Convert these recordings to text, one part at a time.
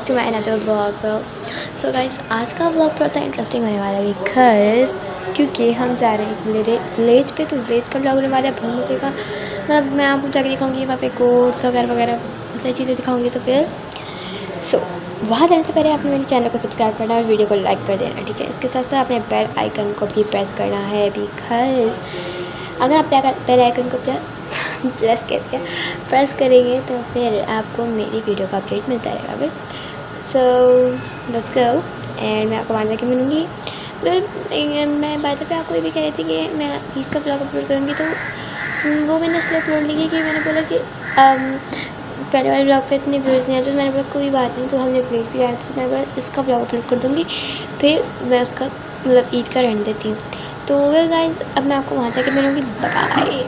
To my another vlog. So guys, आज का vlog थोड़ा सा इंटरेस्टिंग होने वाला है बिकॉज क्योंकि हम जा रहे हैं विलेज पे, तो विलेज का व्लॉग होने वाला है बहुत मज़े का। मतलब मैं आपको जाके दिखाऊंगी वहाँ पे कोर्स वगैरह वगैरह बहुत सारी चीज़ें दिखाऊंगी। तो फिर वहाँ जाने से पहले आपने मेरे चैनल को सब्सक्राइब करना और वीडियो को लाइक कर देना, ठीक है। इसके साथ साथ अपने बेल आइकन को भी प्रेस करना है बिकॉज अगर आप बेल आइकन को प्रेस करेंगे तो फिर आपको मेरी वीडियो का अपडेट मिलता रहेगा। फिर सो लेट्स गो एंड मैं आपको वहाँ जाके मिलूँगी। मैं बात पे आपको ये भी कह रही थी कि मैं ईद का ब्लॉग अपलोड करूँगी, तो वो मैंने इसलिए अपलोड नहीं की कि मैंने बोला कि पहले वाले ब्लॉग पे इतने व्यूज़ नहीं आते, तो मैंने बोला कोई बात नहीं, तो हमने विलेज भी जाना, तो मैंने बोला इसका ब्लॉग अपलोड कर दूँगी, फिर मैं उसका मतलब ईद का रहने देती हूँ। तो वेल गाइस, अब मैं आपको वहाँ जाके मिलूँगी। बाय।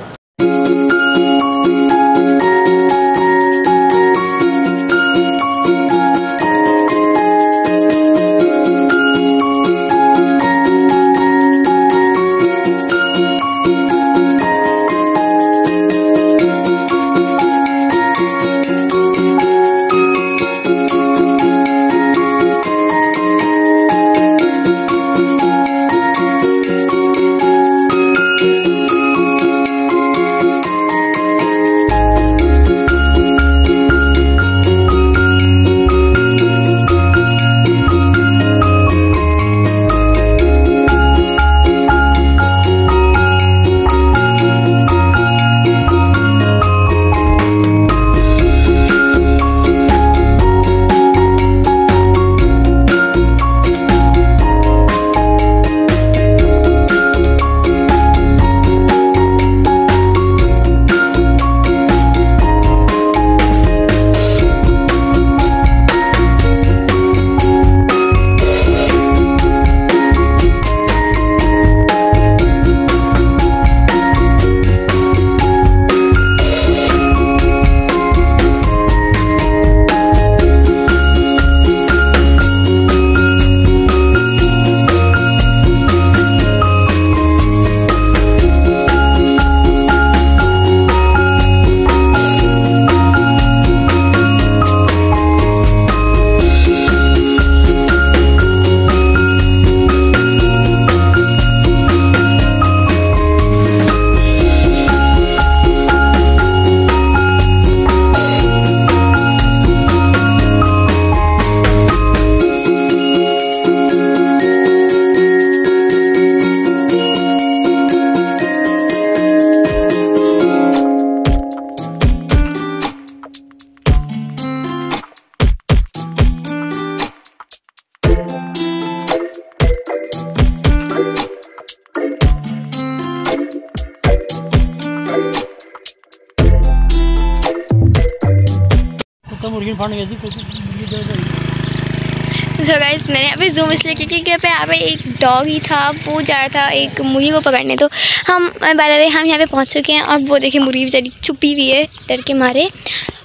सो गाइस, मैंने यहाँ पे जूम इसलिए क्योंकि यहाँ पे एक डॉग ही था, वो जा रहा था एक मुर्गी को पकड़ने। तो हम बाय द वे हम यहाँ पे पहुँच चुके हैं और वो देखिए मुर्गी बेचारी छुपी हुई है डर के मारे।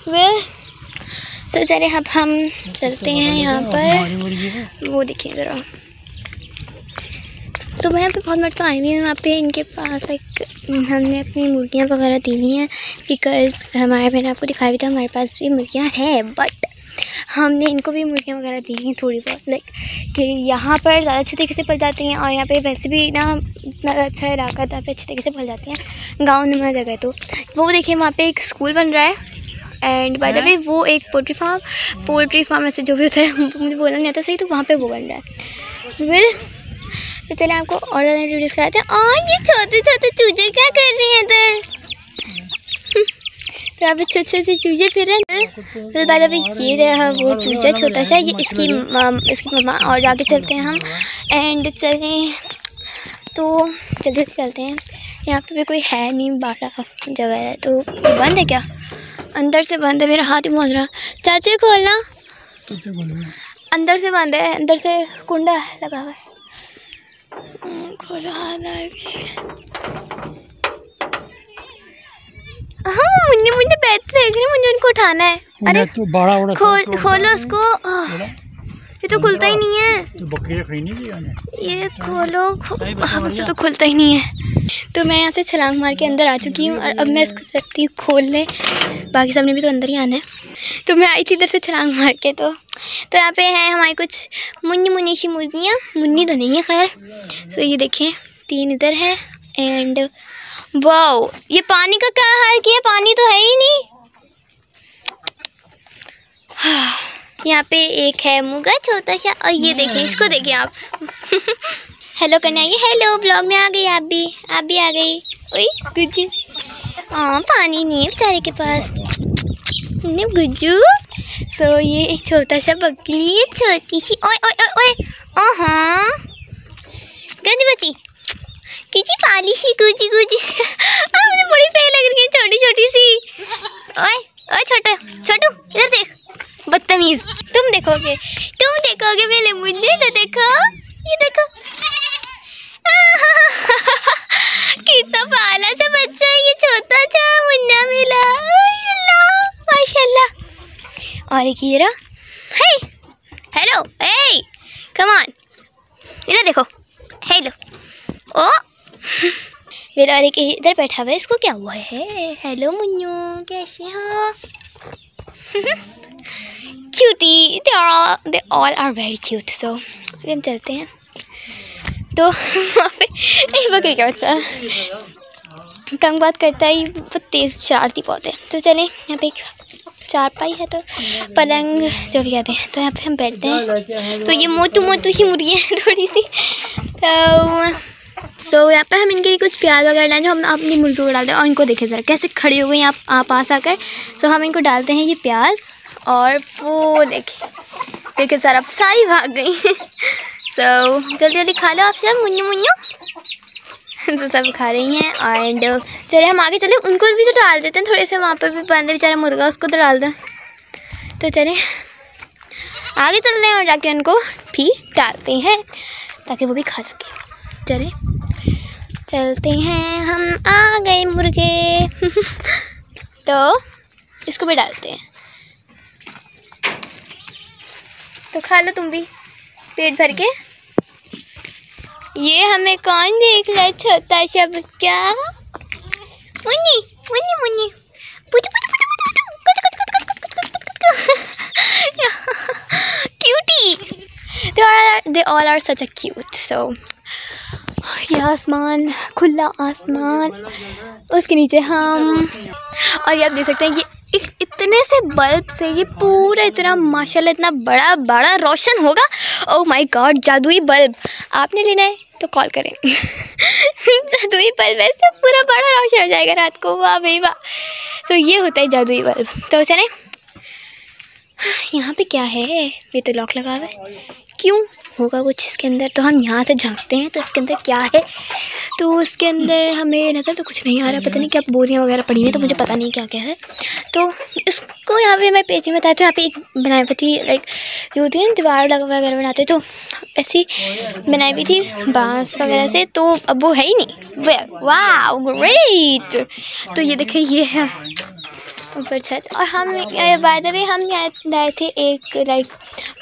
वे तो चले अब हम चलते हैं यहाँ पर, वो देखिए ज़रा। तो मैं यहाँ पे बहुत मर्तबा आई हुई हूँ यहाँ पे इनके पास। लाइक हमने अपनी मुर्गियाँ वगैरह दी हुई हैं बिकॉज़ मैंने आपको दिखाया भी था हमारे पास भी मुर्गियाँ हैं, बट हमने इनको भी मुर्गियाँ वगैरह दी हैं थोड़ी बहुत। लाइक कि यहाँ पर ज़्यादा अच्छे तरीके से पल जाती हैं और यहाँ पे वैसे भी ना इतना अच्छा इलाका था, पे अच्छे तरीके से पल जाती हैं। गाँव नुमा जगह। तो वो देखिए वहाँ पे एक स्कूल बन रहा है एंड बाय द वे वो एक पोल्ट्री फार्म ऐसे जो भी होता है मुझे बोलना नहीं आता सही, तो वहाँ पर वो बन रहा है। फिर तो चले आपको और ज़्यादा वीडियोस कराते हैं। और ये छोटे छोटे चूजे क्या कर रही हैं इधर? तो यहाँ पे छोटे छोटे चूजे फिर रहे हैं। तो बाद अभी ये रहा वो चूजा छोटा सा, ये इसकी मम्मा। और आगे चलते हैं हम एंड चले तो जल्दी चलते हैं। यहाँ पे भी कोई है नहीं, बड़ा जगह है। तो ये बंद है क्या? अंदर से बंद है, मेरा हाथ ही मोच रहा। चाचू खोलना, अंदर से बंद है, अंदर से कुंडा लगा हुआ है। खोलो हाथ आगे। हाँ मुझे बैठ देख रही, मुझे उनको उठाना है। अरे खोलो उसको। ये तो खुलता ही नहीं है। तो बकरी खरीदनी थी ये खोलो मुझसे तो खुलता ही नहीं है। तो मैं यहाँ से छलांग मार के अंदर आ चुकी हूँ और अब मैं इसको सकती हूँ खोलने। बाकी सबने भी तो अंदर ही आना है। तो मैं आई थी इधर से छलांग मार के। तो यहाँ पे है हमारी कुछ मुन्नी मुन्नी सी मुर्गियाँ। मुन्नी तो नहीं है खैर। सो ये देखें 3 इधर है। एंड वाओ, ये पानी का क्या हाल किया, पानी तो है ही नहीं। यहाँ पे एक है मुर्गा छोटा सा। और ये देखिए, इसको देखिए आप। हेलो करने आइए। हेलो, ब्लॉग में आ गई आप भी आ गई। ओए गुज्जू, हाँ पानी नहीं है बेचारे के पास। गुज्जू। सो ये एक छोटा सा बकरी, छोटी सी। ओए ओए ओए ओए, गंदी बच्ची किची पाली सी गुजी गुजी। मुझे बड़ी सही लग रही है, छोटी छोटी सी। ओए ओए छोटू इधर देख, बदतमीज। तुम देखोगे मेरे मुन्ने तो देखो, ये देखो कितना पाला सा बच्चा है ये, छोटा सा मुन्ना मिला। माशाल्लाह। और एक ये रहा। हेलो, ए कम ऑन, इधर देखो। हेलो। ओ मेरा और एक इधर बैठा हुआ है, इसको क्या हुआ है। हेलो मुन्नू, कैसे हो। Cutie, they all are very cute। So अभी हम चलते हैं। तो वहाँ पे एक बकरी का बच्चा तंग बात करता है, वो तेज़ शरारती बहुत है। तो चलें, यहाँ पे एक चारपाई है, तो पलंग जो भी कहते हैं, तो यहाँ पे हम बैठते हैं। तो ये मोटू सी मुर्गी है थोड़ी सी। तो यहाँ पर हम इनके लिए कुछ प्याज वगैरह डालें, जो हम अपनी मुर्गियों को डालते हैं। और इनको देखें ज़रा कैसे खड़ी हो गई आप पास आकर। सो हम इनको डालते हैं ये प्याज, और वो देखें ज़रा सारी भाग गई। सो जल्दी जल्दी खा लो आप सब, मुन्नू। तो सब खा रही हैं। एंड चले हम आगे चले, उनको भी तो डाल देते हैं थोड़े से। वहाँ पर भी बंद है बेचारा मुर्गा, उसको तो डाल दें। तो चले आगे चलते हैं और जाके उनको भी डालते हैं ताकि वो भी खा सके। चले चलते हैं, हम आ गए मुर्गे। तो इसको भी डालते हैं, तो खा लो तुम भी पेट भर के। ये हमें कौन देख रहा है, छोटा सा बच्चा। Munni Munni Munni, cutie. They all are such a cute। So ये आसमान, खुला आसमान, उसके नीचे हम। और ये आप देख सकते हैं, ये इतने से बल्ब से ये पूरा इतना माशाल्लाह इतना बड़ा रोशन होगा। ओह माय गॉड, जादुई बल्ब। आपने लेना है तो कॉल करें। जादुई बल्ब ऐसे पूरा बड़ा रोशन हो जाएगा रात को। वाह भाई वाह। तो ये होता है जादुई बल्ब। तो चलें, यहाँ पे क्या है, ये तो लॉक लगा हुआ है, क्यों होगा कुछ इसके अंदर। तो हम यहाँ से झांकते हैं, तो इसके अंदर क्या है। तो उसके अंदर हमें नज़र तो कुछ नहीं आ रहा, पता नहीं क्या बोरियाँ वगैरह पड़ी हुई हैं, तो मुझे पता नहीं क्या क्या है। तो इसको यहाँ पे मैं पेज में बताया, तो यहाँ पे एक बनाई हुई थी, लाइक जो होती है ना दीवार वगैरह बनाते, तो ऐसी बनाई हुई थी बाँस वगैरह से। तो अब वो है ही नहीं। वाह ग्रेट। तो ये देखिए, ये है ऊपर छत। और हम बाय द वे हम यहाँ लाए थे एक लाइक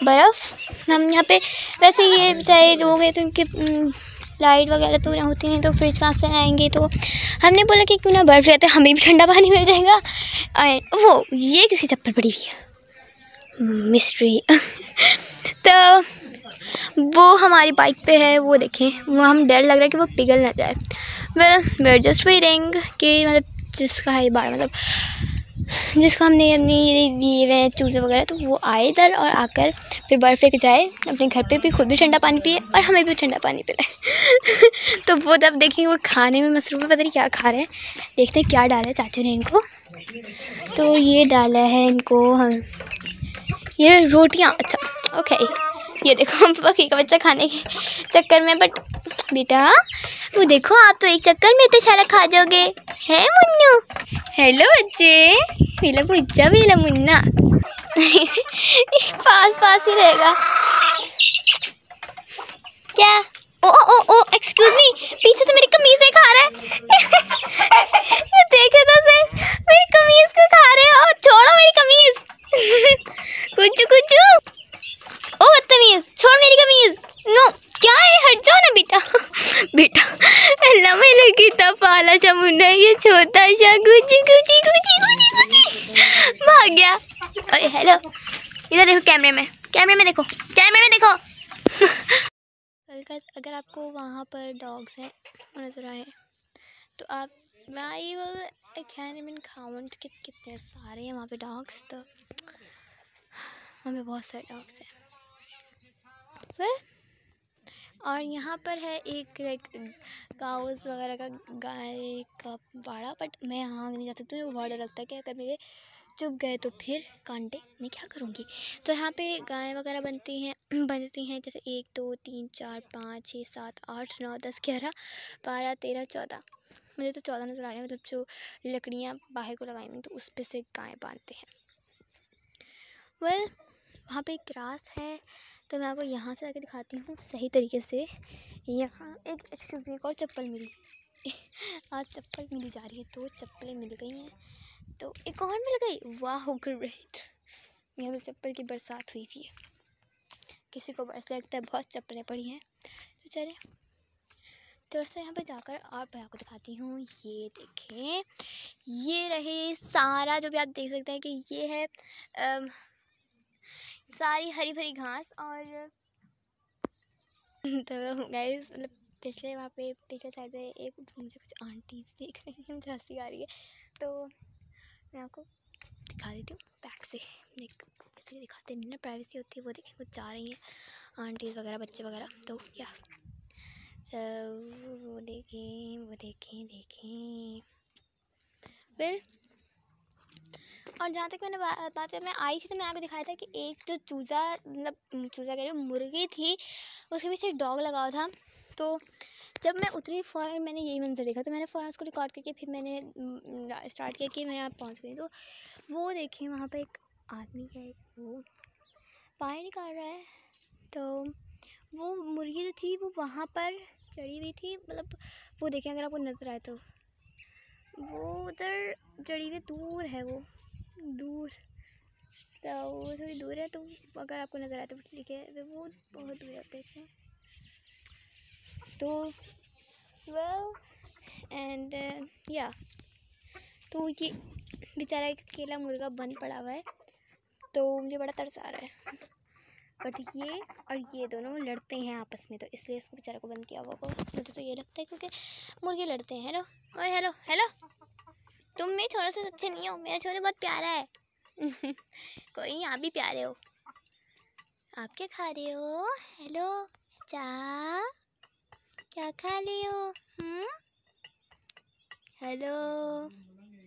बर्फ़। हम यहाँ पे वैसे ये बेचारे लोग हैं, तो उनके लाइट वगैरह तो होती नहीं, तो फ्रिज कहाँ से आएंगे। तो हमने बोला कि क्यों ना बर्फ़ लेते, हमें भी ठंडा पानी मिल जाएगा। वो ये किसी चप्पल पड़ी हुई है, मिस्ट्री। तो वो हमारी बाइक पे है, वो देखें, वो हम डर लग रहा है कि वो पिघल ना जाए। वी आर जस्ट वेटिंग कि मतलब जिसका है बाढ़, मतलब जिसको हमने अपनी दिए हुए चूल्हे वगैरह, तो वो आए इधर और आकर फिर बर्फ़ लेके जाए अपने घर पे भी, खुद भी ठंडा पानी पिए और हमें भी ठंडा पानी पिलाए। तो वो तब देखेंगे, वो खाने में मसरूफ़ है, पता नहीं क्या खा रहे हैं। देखते हैं क्या डाला है चाचू ने इनको। तो ये डाला है इनको हम ये रोटियाँ। अच्छा ओके, ये देखो बकरी का बच्चा खाने के चक्कर में। बट बेटा वो देखो, आप तो एक चक्कर में इतना सारा खा जाओगे, है मुन्नू। हेलो बच्चे, मेरा बुच्चा मेरा मुन्ना। पास ही रहेगा क्या। ओ एक्सक्यूज मी, पीछे से मेरी कमीज नहीं खा रहा है। देखे तो सही, मेरी कमीज को खा रहे हो। छोड़ो मेरी कमीज। कुछ ओ बदतमीज, देखो, कैमरे में देखो। गाइस अगर आपको वहाँ पर डॉग्स हैं नज़र आए तो आप आई कैन इवन काउंट कितने सारे हैं वहाँ पे डॉग्स। तो वहाँ पे बहुत सारे डॉग्स हैं। और यहाँ पर है एक लाइक काउस वगैरह का, गाय का बाड़ा, बट मैं यहाँ नहीं जा सकती। मुझे बहुत डर लगता है कि अगर मेरे चुप गए तो फिर कांटे मैं क्या करूँगी। तो यहाँ पे गाय वगैरह बनती हैं जैसे 1 2 3 4 5 6 7 8 9 10 11 12 13 14। मुझे तो 14 नज़र आ रहे हैं, मतलब जो लकड़ियाँ बाहर को लगाई हुई तो उस पर से गाय बांधते हैं। वहाँ पे एक ग्रास है, तो मैं आपको यहाँ से आके दिखाती हूँ सही तरीके से। यहाँ एक एक्सक्यूज़ मी, एक और चप्पल मिली। आज चप्पल मिली जा रही है, 2 चप्पलें मिल गई हैं, तो एक और मिल गई। वाह ग्रेट। यहाँ तो चप्पल की बरसात हुई भी है, किसी को ऐसा लगता है बहुत चप्पलें पड़ी हैं। तो चले थोड़ा सा यहाँ पे जाकर और मैं आपको दिखाती हूँ। ये देखें, ये रहे सारा जो भी आप देख सकते हैं कि ये है सारी हरी भरी घास। और तो गाइस मतलब पिछले वहाँ पे पिछले साइड पे एक मुझे कुछ आंटीज देख रही हैं, मुझे हंसी आ रही है, तो मैं आपको दिखा देती हूँ बैक से। देख किसी को दिखाते नहीं ना, प्राइवेसी होती है। वो देखें, वो जा रही हैं आंटीज वगैरह, बच्चे वगैरह। तो क्या वो देखें फिर। और जहाँ तक मैंने बात मैं आई थी तो मैं आपको दिखाया था कि एक जो चूज़ा, मतलब चूज़ा कह रही हूँ, मुर्गी थी, उसके पीछे एक डॉग लगा हुआ था। तो जब मैं उतरी फ़ौरन मैंने यही मंजर देखा, तो मैंने फ़ौरन उसको रिकॉर्ड करके फिर मैंने स्टार्ट किया कि मैं यहाँ पहुँच गई। तो वो देखिए वहाँ पे एक आदमी है, वो पानी निकाल रहा है। तो वो मुर्गी जो थी वो वहाँ पर चढ़ी हुई थी, मतलब वो देखें अगर आपको नज़र आए तो वो उधर चढ़ी हुई दूर है, वो दूर वो थोड़ी दूर है। तो अगर आपको नज़र आए तो ठीक है, वो बहुत दूर है, देखें तो एंड या तो ये बेचारा एक अकेला मुर्गा बंद पड़ा हुआ है, तो मुझे बड़ा तरस आ रहा है। बट ये और ये दोनों लड़ते हैं आपस में, तो इसलिए इसको बेचारा को बंद किया हुआ को। मुझे तो ये लगता है क्योंकि मुर्गे लड़ते हैं। हेलो ओए हेलो हेलो, तुम मेरे छोरों से अच्छे नहीं हो, मेरा छोरा बहुत प्यारा है। कोई नहीं, आप भी प्यारे हो। आप क्या खा रहे हो? हेलो चा, क्या खा रहे हो? हेलो,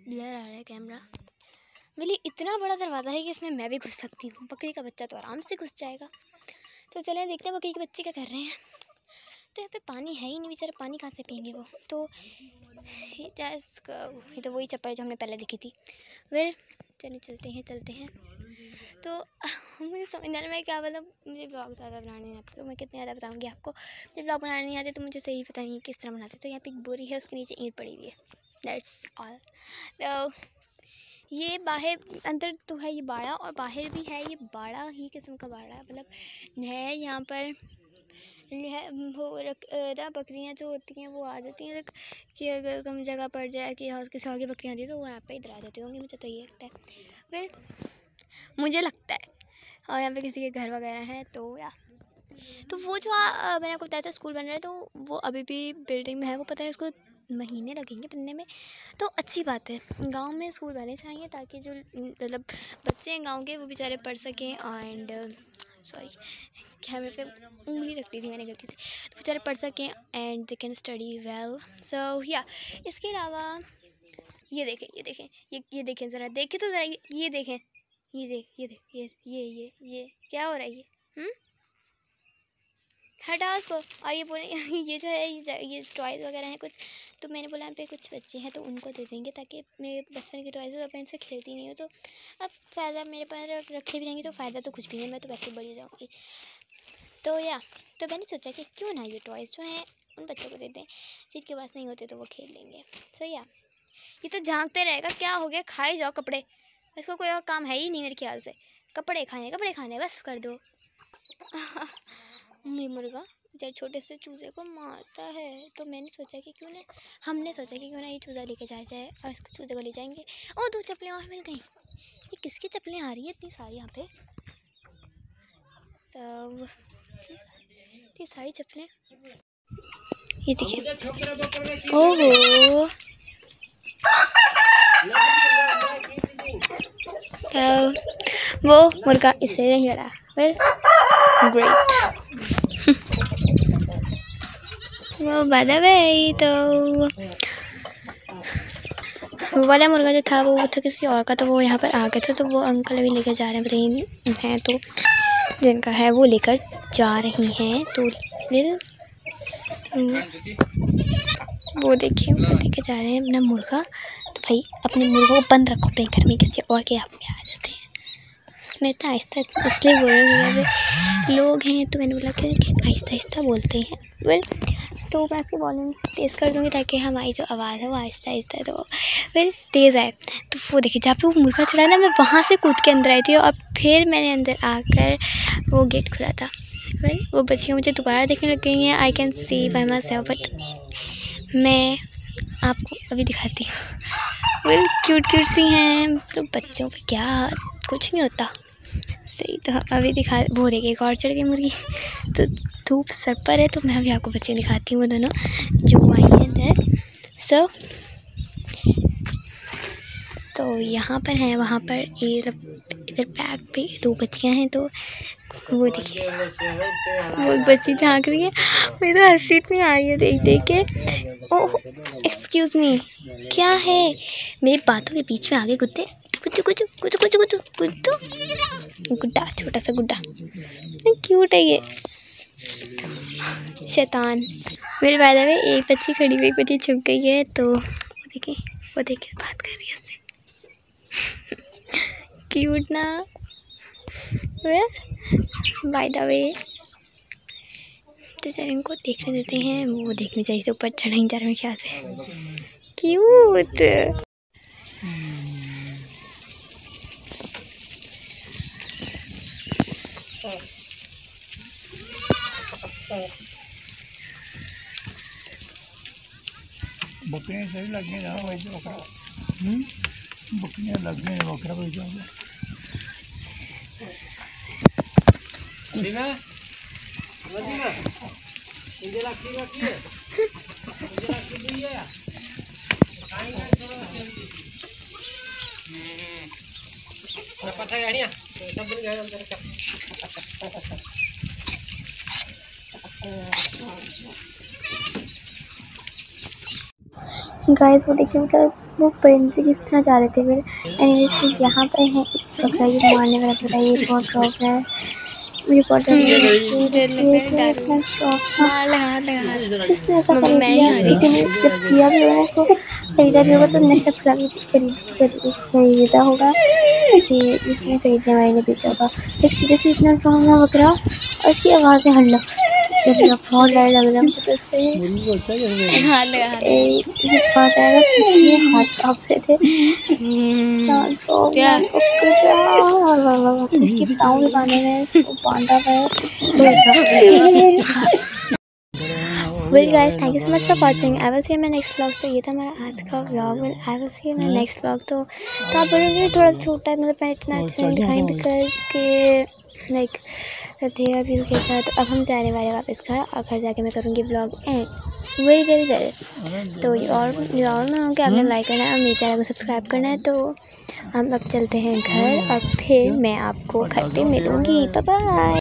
ब्लर आ रहा है कैमरा। बोली इतना बड़ा दरवाज़ा है कि इसमें मैं भी घुस सकती हूँ, बकरी का बच्चा तो आराम से घुस जाएगा। तो चले देखते हैं बकरी के बच्चे क्या कर रहे हैं। तो यहाँ पे पानी है ही नहीं, बेचारे पानी कहाँ से पियेंगे वो। तो ये तो वही चप्पल जो हमने पहले देखी थी। चलिए चलते हैं। तो मुझे समझ नहीं आ रहा मैं क्या, मतलब मुझे ब्लॉग ज़्यादा बनाने नहीं आते, तो मैं कितने ज़्यादा बताऊँगी आपको। मुझे ब्लॉग बनाने नहीं आते तो मुझे सही पता नहीं किस तरह बनाते। तो यहाँ पे एक बोरी है, उसके नीचे ईंट पड़ी हुई है, दैट्स ऑल। तो ये बाहर अंदर तो है ये बाड़ा, और बाहर भी है ये बाड़ा ही किस्म का बाड़ा, मतलब है यहाँ पर वो बकरियाँ जो होती हैं वो आ जाती हैं, कि अगर कम जगह पड़ जाए कि किसी और की बकरियाँ आती तो वो यहाँ पे इधर आ जाती होंगी, मुझे तो ये लगता है। फिर मुझे लगता है, और यहाँ पे किसी के घर वगैरह हैं। तो या तो वो जो मैंने आपको बताया था स्कूल बन रहा है, तो वो अभी भी बिल्डिंग में है, वो पता नहीं उसको महीने लगेंगे बनने में। तो अच्छी बात है, गांव में स्कूल बनने चाहिए ताकि जो मतलब बच्चे हैं गांव के वो बेचारे पढ़ सकें। एंड सॉरी कैमरे पे उंगली रखती थी मैंने गलती से, तो बेचारे पढ़ सकें and they can study well. So या इसके अलावा ये देखें ज़रा, देखें तो ज़रा, ये देखें, ये क्या हो रहा है ये हटाओ उसको। और ये बोले ये जो है ये टॉयज़ वगैरह हैं कुछ, तो मैंने बोला यहाँ पे कुछ बच्चे हैं तो उनको दे देंगे, ताकि मेरे बचपन के टॉयज़ तो मैं इनसे खेलती नहीं हूँ, तो अब फ़ायदा मेरे पास रखे भी रहेंगे तो फ़ायदा तो कुछ भी नहीं, मैं तो वैसे बड़ी जाऊँगी। तो या तो मैंने सोचा कि क्यों ना ये टॉयज़ जो हैं उन बच्चों को दे दें, जिनके पास नहीं होते तो वो खेल लेंगे। सो या ये तो झांकते रहेगा, क्या हो गया, खाए जाओ कपड़े, इसको कोई और काम है ही नहीं मेरे ख्याल से, कपड़े खाने बस कर दो। ये मुर्गा जब छोटे से चूज़े को मारता है, तो हमने सोचा कि क्यों ना ये चूज़ा लेके जाया जाए, और इसको चूज़े को ले जाएंगे। ओ 2 चप्पलें और मिल गई। ये किसकी चप्पलें आ रही हैं इतनी सारी यहाँ पे? सब ये सारी चप्पलें, ये देखिए। ओहो वो मुर्गा इससे नहीं लड़ा। Well great. वो बाय द वे तो वो वाला मुर्गा जो था वो था किसी और का, तो वो यहाँ पर आ गए थे, तो वो अंकल अभी लेकर जा रहे हैं, बताइए हैं तो जिनका है वो लेकर जा रही हैं। तो फिर वो देखिए वो लेके जा रहे हैं अपना मुर्गा। तो भाई अपने मुर्गों को बंद रखो अपने घर में, किसी और के यहाँ पे आ जाते हैं। मैं तो आहिस्ता इसलिए बोल रही हूँ, लोग हैं तो मैंने बोला कि आहिस्ता आहिस्ता बोलते हैं। वेल तो मैं इसकी वॉल्यूम तेज़ कर दूँगी ताकि हमारी जो आवाज़ है वो आहिस्ता आहिस्ता तो फिर तेज़ आए। तो वो देखिए जहाँ पे वो मुर्गा चढ़ा ना, मैं वहाँ से कूद के अंदर आई थी और फिर मैंने अंदर आकर वो गेट खुला था। वेल वो बच्चियाँ मुझे दोबारा देखने लग गई हैं। I can see bye my self, but मैं आपको अभी दिखाती हूँ। वेल क्यूट क्यूट सी हैं, तो बच्चों पे क्या कुछ नहीं होता सही। तो अभी दिखा, वो देखिए एक और चढ़ गई मुर्गी। तो धूप सर पर है, तो मैं अभी आपको बच्चे दिखाती हूँ, वो दोनों जो आई हैं अंदर। सो तो यहाँ पर हैं, वहाँ पर ये इधर बैग पे 2 बच्चियाँ हैं। तो वो देखिए वो एक बच्ची झाँक रही है, मुझे तो हंसी इतनी आ रही है देख देख के। ओह एक्सक्यूज़ मी, क्या है मेरी बातों के बीच में आगे कुत्ते? कुछ कुछ कुछ कुछ कुछ कुछ गुड्डा, छोटा सा गुड्डा, क्यूट है ये शैतान। मेरे बाय द वे एक बच्ची खड़ी हुई, एक बच्ची छुप गई है। तो वो देखिए बात कर रही है उससे। क्यूट ना। बाय द वे तो चल इनको देखने देते हैं, वो देखनी चाहिए तो ऊपर चढ़ नहीं जा रहा मेरे ख्याल से। क्यूट बकरियाँ सही लग गई ना वैसे बकरा। बकरियाँ लग गई बकरा वैसे हो गया। गाइस वो देखिए मतलब वो परिंदे किस तरह जा रहे थे। फिर एनीवेज तो यहाँ पर है एक बकरा, ये मारने वाला बकरा, ये बहुत शौक है मुझे बहुत डर इसने ऐसा खरीद लिया। किसी ने जब दिया भी होगा इसको, खरीदा भी होगा तो नशा खरीदा होगा कि इसने खरीदने वाले ने बेचा होगा। एक सीरियसली इतना डरावना बकरा और इसकी आवाज़ें हल्ला बहुत डर लग रहा है मुझे तो इससे। पास आएगा हाथ काँप रहे थे, इसकी पाँव भी बांधे हुए हैं, इसको बांधा हुआ है। Well guys thank you so much for watching. I will see you my next vlog. तो ये था मेरा आज का vlog. Well I will see you my next vlog. तो आप बोलोगे थोड़ा छोटा है, मतलब मैंने इतना अच्छा नहीं दिखाई बिकॉज के लाइक तेरा भी था। तो अब हम जाने वाले वापस घर, और घर जाके मैं करूँगी व्लॉग एंड वेरी तो ये और कि आपने लाइक करना है और मेरे चैनल को सब्सक्राइब करना है। तो हम अब चलते हैं घर और फिर मैं आपको घर पे मिलूँगी। Bye bye.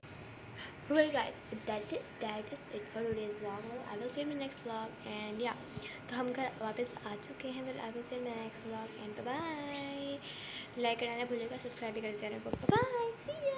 Well guys, that is it for today's vlog. Well, I will see you in my next vlog and yeah. तो हम घर वापस आ चुके हैं। Well, I will see you in my next vlog and bye bye. Like करना ना भूलिएगा, subscribe भी कर चैनल को। Bye bye, see ya.